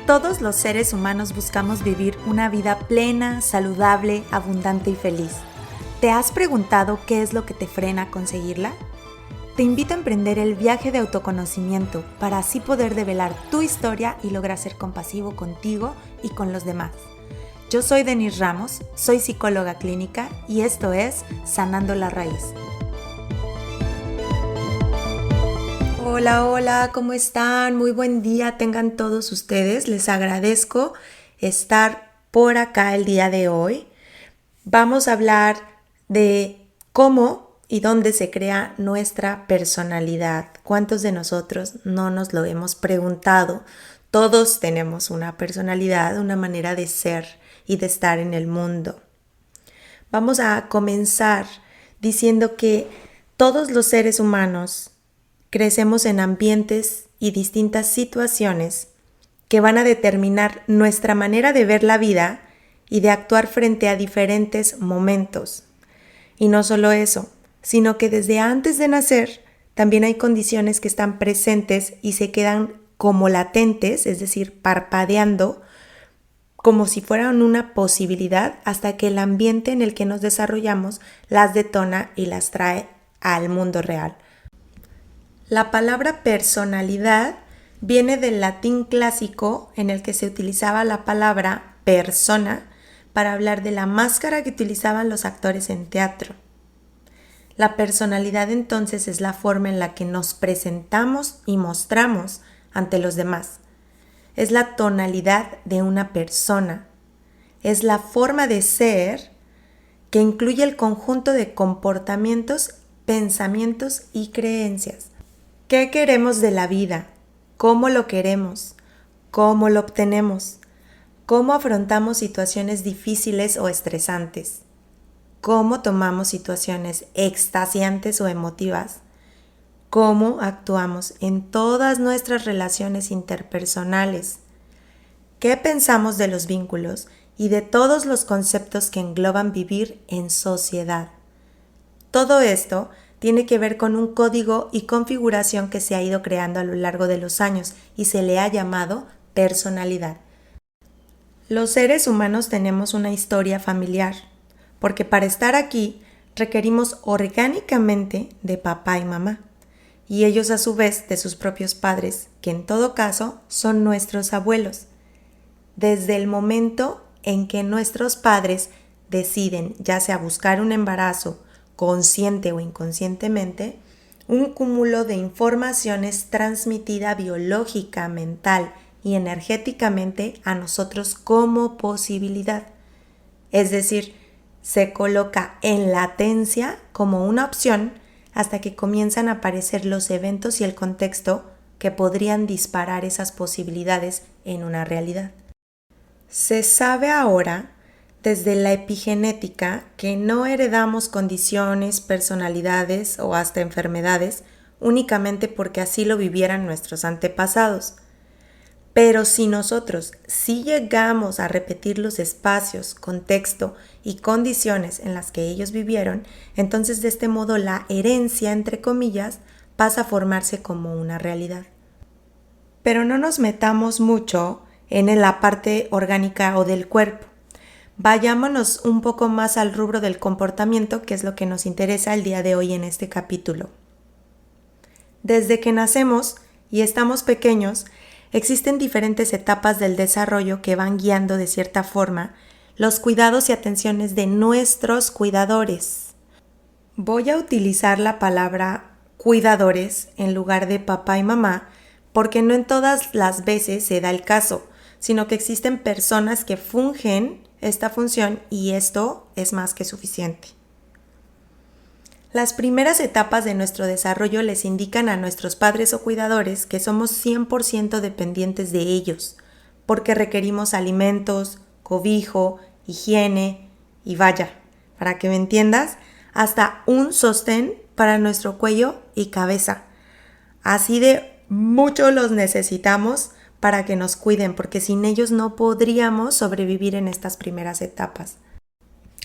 Todos los seres humanos buscamos vivir una vida plena, saludable, abundante y feliz. ¿Te has preguntado qué es lo que te frena a conseguirla? Te invito a emprender el viaje de autoconocimiento para así poder develar tu historia y lograr ser compasivo contigo y con los demás. Yo soy Denise Ramos, soy psicóloga clínica y esto es Sanando la Raíz. Hola, ¿cómo están? Muy buen día tengan todos ustedes. Les agradezco estar por acá el día de hoy. Vamos a hablar de cómo y dónde se crea nuestra personalidad. ¿Cuántos de nosotros no nos lo hemos preguntado? Todos tenemos una personalidad, una manera de ser y de estar en el mundo. Vamos a comenzar diciendo que todos los seres humanos crecemos en ambientes y distintas situaciones que van a determinar nuestra manera de ver la vida y de actuar frente a diferentes momentos. Y no solo eso, sino que desde antes de nacer también hay condiciones que están presentes y se quedan como latentes, es decir, parpadeando, como si fueran una posibilidad hasta que el ambiente en el que nos desarrollamos las detona y las trae al mundo real. La palabra personalidad viene del latín clásico en el que se utilizaba la palabra persona para hablar de la máscara que utilizaban los actores en teatro. La personalidad entonces es la forma en la que nos presentamos y mostramos ante los demás. Es la tonalidad de una persona. Es la forma de ser que incluye el conjunto de comportamientos, pensamientos y creencias. ¿Qué queremos de la vida? ¿Cómo lo queremos? ¿Cómo lo obtenemos? ¿Cómo afrontamos situaciones difíciles o estresantes? ¿Cómo tomamos situaciones extasiantes o emotivas? ¿Cómo actuamos en todas nuestras relaciones interpersonales? ¿Qué pensamos de los vínculos y de todos los conceptos que engloban vivir en sociedad? Todo esto tiene que ver con un código y configuración que se ha ido creando a lo largo de los años y se le ha llamado personalidad. Los seres humanos tenemos una historia familiar, porque para estar aquí requerimos orgánicamente de papá y mamá, y ellos a su vez de sus propios padres, que en todo caso son nuestros abuelos. Desde el momento en que nuestros padres deciden, ya sea buscar un embarazo, consciente o inconscientemente, un cúmulo de informaciones transmitida biológica, mental y energéticamente a nosotros como posibilidad. Es decir, se coloca en latencia como una opción hasta que comienzan a aparecer los eventos y el contexto que podrían disparar esas posibilidades en una realidad. Se sabe ahora desde la epigenética que no heredamos condiciones, personalidades o hasta enfermedades únicamente porque así lo vivieran nuestros antepasados. Pero si nosotros sí llegamos a repetir los espacios, contexto y condiciones en las que ellos vivieron, entonces de este modo la herencia, entre comillas, pasa a formarse como una realidad. Pero no nos metamos mucho en la parte orgánica o del cuerpo. Vayámonos un poco más al rubro del comportamiento, que es lo que nos interesa el día de hoy en este capítulo. Desde que nacemos y estamos pequeños, existen diferentes etapas del desarrollo que van guiando de cierta forma los cuidados y atenciones de nuestros cuidadores. Voy a utilizar la palabra cuidadores en lugar de papá y mamá porque no en todas las veces se da el caso, sino que existen personas que fungen esta función y esto es más que suficiente. Las primeras etapas de nuestro desarrollo les indican a nuestros padres o cuidadores que somos 100% dependientes de ellos, porque requerimos alimentos, cobijo, higiene y vaya, para que me entiendas, hasta un sostén para nuestro cuello y cabeza. Así de mucho los necesitamos para que nos cuiden, porque sin ellos no podríamos sobrevivir en estas primeras etapas.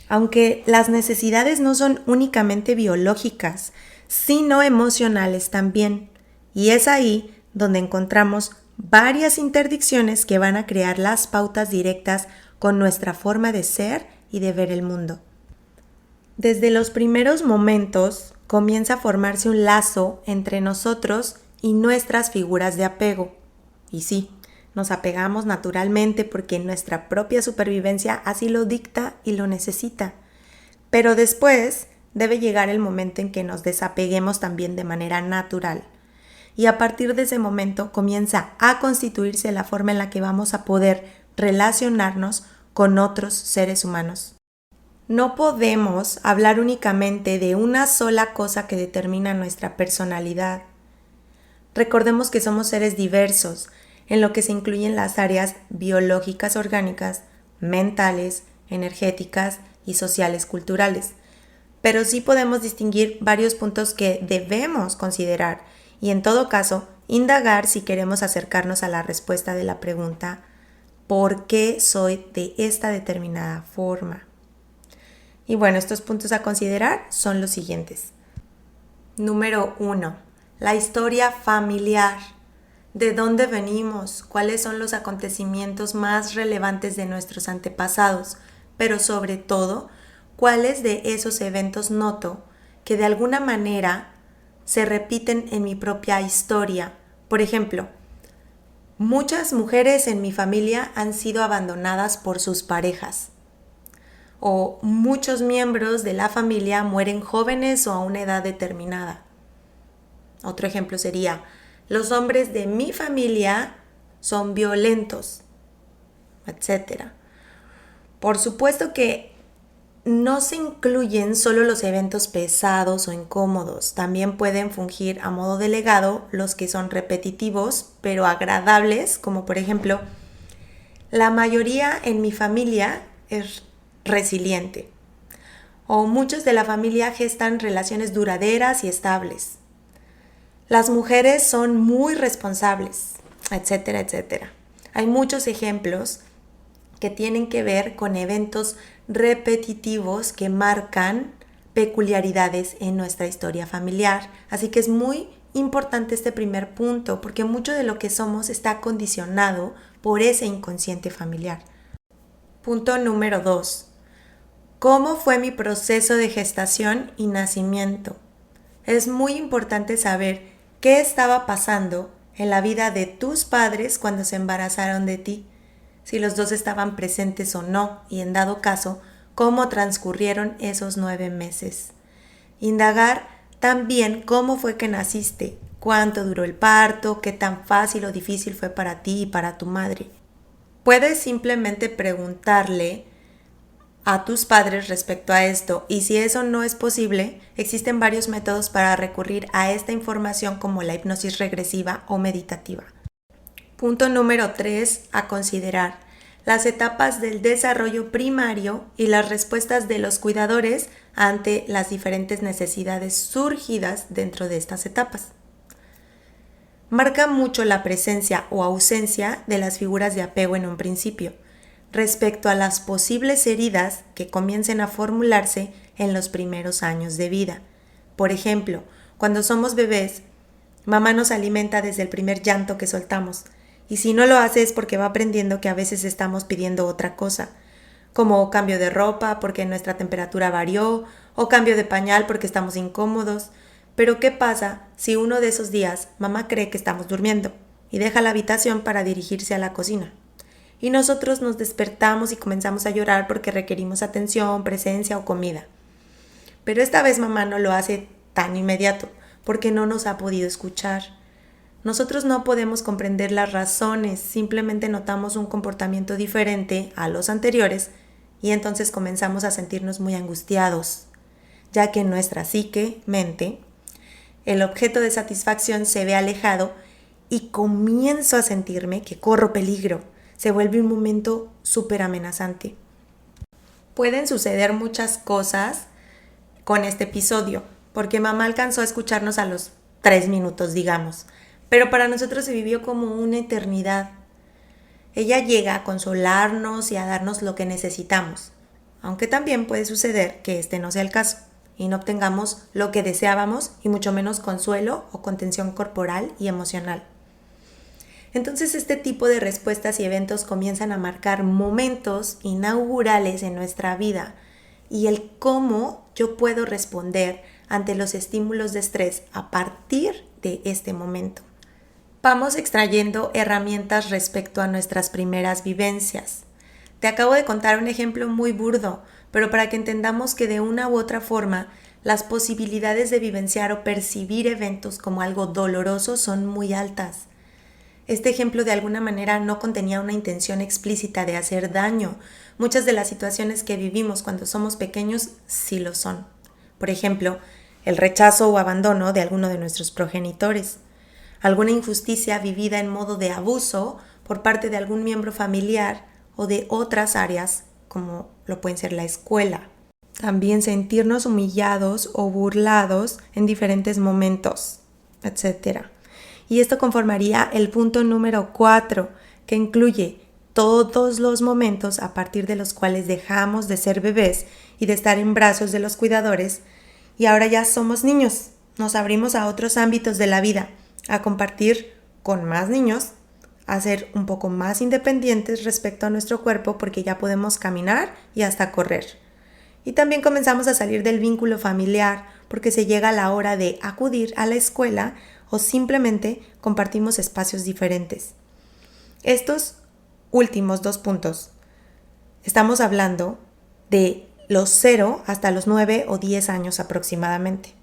Aunque las necesidades no son únicamente biológicas, sino emocionales también, y es ahí donde encontramos varias interdicciones que van a crear las pautas directas con nuestra forma de ser y de ver el mundo. Desde los primeros momentos comienza a formarse un lazo entre nosotros y nuestras figuras de apego. Y sí, nos apegamos naturalmente porque nuestra propia supervivencia así lo dicta y lo necesita. Pero después debe llegar el momento en que nos desapeguemos también de manera natural. Y a partir de ese momento comienza a constituirse la forma en la que vamos a poder relacionarnos con otros seres humanos. No podemos hablar únicamente de una sola cosa que determina nuestra personalidad. Recordemos que somos seres diversos, en lo que se incluyen las áreas biológicas orgánicas, mentales, energéticas y sociales culturales. Pero sí podemos distinguir varios puntos que debemos considerar y en todo caso indagar si queremos acercarnos a la respuesta de la pregunta ¿por qué soy de esta determinada forma? Y bueno, estos puntos a considerar son los siguientes. Número 1. La historia familiar. ¿De dónde venimos? ¿Cuáles son los acontecimientos más relevantes de nuestros antepasados? Pero sobre todo, ¿cuáles de esos eventos noto que de alguna manera se repiten en mi propia historia? Por ejemplo, muchas mujeres en mi familia han sido abandonadas por sus parejas. O muchos miembros de la familia mueren jóvenes o a una edad determinada. Otro ejemplo sería, los hombres de mi familia son violentos, etc. Por supuesto que no se incluyen solo los eventos pesados o incómodos, también pueden fungir a modo de legado los que son repetitivos pero agradables, como por ejemplo, la mayoría en mi familia es resiliente, o muchos de la familia gestan relaciones duraderas y estables. Las mujeres son muy responsables, etcétera, etcétera. Hay muchos ejemplos que tienen que ver con eventos repetitivos que marcan peculiaridades en nuestra historia familiar. Así que es muy importante este primer punto, porque mucho de lo que somos está condicionado por ese inconsciente familiar. Punto número 2. ¿Cómo fue mi proceso de gestación y nacimiento? Es muy importante saber qué estaba pasando en la vida de tus padres cuando se embarazaron de ti, si los dos estaban presentes o no, y en dado caso, cómo transcurrieron esos 9 meses. Indagar también cómo fue que naciste, cuánto duró el parto, qué tan fácil o difícil fue para ti y para tu madre. Puedes simplemente preguntarle a tus padres respecto a esto, y si eso no es posible, existen varios métodos para recurrir a esta información como la hipnosis regresiva o meditativa. Punto número 3 a considerar: las etapas del desarrollo primario y las respuestas de los cuidadores ante las diferentes necesidades surgidas dentro de estas etapas. Marca mucho la presencia o ausencia de las figuras de apego en un principio, respecto a las posibles heridas que comiencen a formularse en los primeros años de vida. Por ejemplo, cuando somos bebés, mamá nos alimenta desde el primer llanto que soltamos, y si no lo hace es porque va aprendiendo que a veces estamos pidiendo otra cosa, como cambio de ropa porque nuestra temperatura varió, o cambio de pañal porque estamos incómodos. Pero ¿qué pasa si uno de esos días mamá cree que estamos durmiendo y deja la habitación para dirigirse a la cocina? Y nosotros nos despertamos y comenzamos a llorar porque requerimos atención, presencia o comida. Pero esta vez mamá no lo hace tan inmediato porque no nos ha podido escuchar. Nosotros no podemos comprender las razones, simplemente notamos un comportamiento diferente a los anteriores y entonces comenzamos a sentirnos muy angustiados, ya que en nuestra psique, mente, el objeto de satisfacción se ve alejado y comienzo a sentirme que corro peligro. Se vuelve un momento súper amenazante. Pueden suceder muchas cosas con este episodio, porque mamá alcanzó a escucharnos a los 3 minutos, digamos, pero para nosotros se vivió como una eternidad. Ella llega a consolarnos y a darnos lo que necesitamos, aunque también puede suceder que este no sea el caso y no obtengamos lo que deseábamos y mucho menos consuelo o contención corporal y emocional. Entonces este tipo de respuestas y eventos comienzan a marcar momentos inaugurales en nuestra vida y el cómo yo puedo responder ante los estímulos de estrés a partir de este momento. Vamos extrayendo herramientas respecto a nuestras primeras vivencias. Te acabo de contar un ejemplo muy burdo, pero para que entendamos que de una u otra forma las posibilidades de vivenciar o percibir eventos como algo doloroso son muy altas. Este ejemplo de alguna manera no contenía una intención explícita de hacer daño. Muchas de las situaciones que vivimos cuando somos pequeños sí lo son. Por ejemplo, el rechazo o abandono de alguno de nuestros progenitores, alguna injusticia vivida en modo de abuso por parte de algún miembro familiar o de otras áreas como lo pueden ser la escuela. También sentirnos humillados o burlados en diferentes momentos, etc. Y esto conformaría el punto número 4, que incluye todos los momentos a partir de los cuales dejamos de ser bebés y de estar en brazos de los cuidadores y ahora ya somos niños. Nos abrimos a otros ámbitos de la vida, a compartir con más niños, a ser un poco más independientes respecto a nuestro cuerpo porque ya podemos caminar y hasta correr. Y también comenzamos a salir del vínculo familiar porque se llega la hora de acudir a la escuela o simplemente compartimos espacios diferentes. Estos últimos 2 puntos, estamos hablando de los 0 hasta los 9 o 10 años aproximadamente.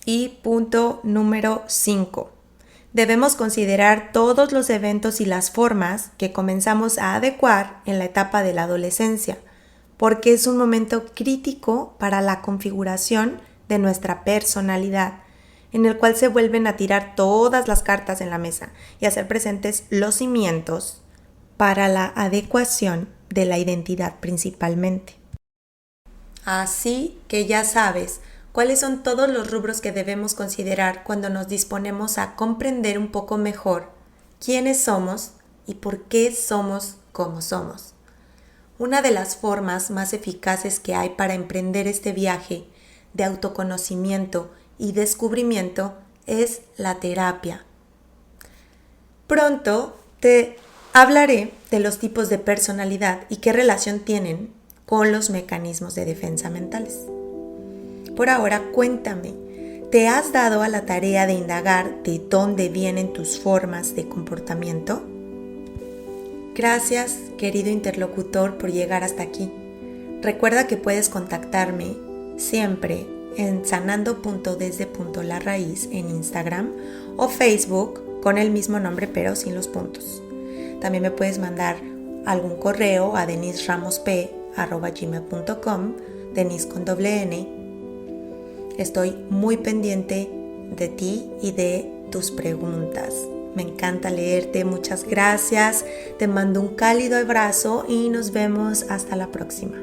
Y punto número 5. Debemos considerar todos los eventos y las formas que comenzamos a adecuar en la etapa de la adolescencia, porque es un momento crítico para la configuración de nuestra personalidad, en el cual se vuelven a tirar todas las cartas en la mesa y hacer presentes los cimientos para la adecuación de la identidad principalmente. Así que ya sabes cuáles son todos los rubros que debemos considerar cuando nos disponemos a comprender un poco mejor quiénes somos y por qué somos como somos. Una de las formas más eficaces que hay para emprender este viaje de autoconocimiento y descubrimiento es la terapia. Pronto te hablaré de los tipos de personalidad y qué relación tienen con los mecanismos de defensa mentales. Por ahora, cuéntame, ¿te has dado a la tarea de indagar de dónde vienen tus formas de comportamiento? Gracias, querido interlocutor, por llegar hasta aquí. Recuerda que puedes contactarme siempre en sanando.desde.larraíz en Instagram o Facebook con el mismo nombre pero sin los puntos. También me puedes mandar algún correo a denisramosp@gmail.com, Denis con doble N. Estoy muy pendiente de ti y de tus preguntas. Me encanta leerte, muchas gracias. Te mando un cálido abrazo y nos vemos hasta la próxima.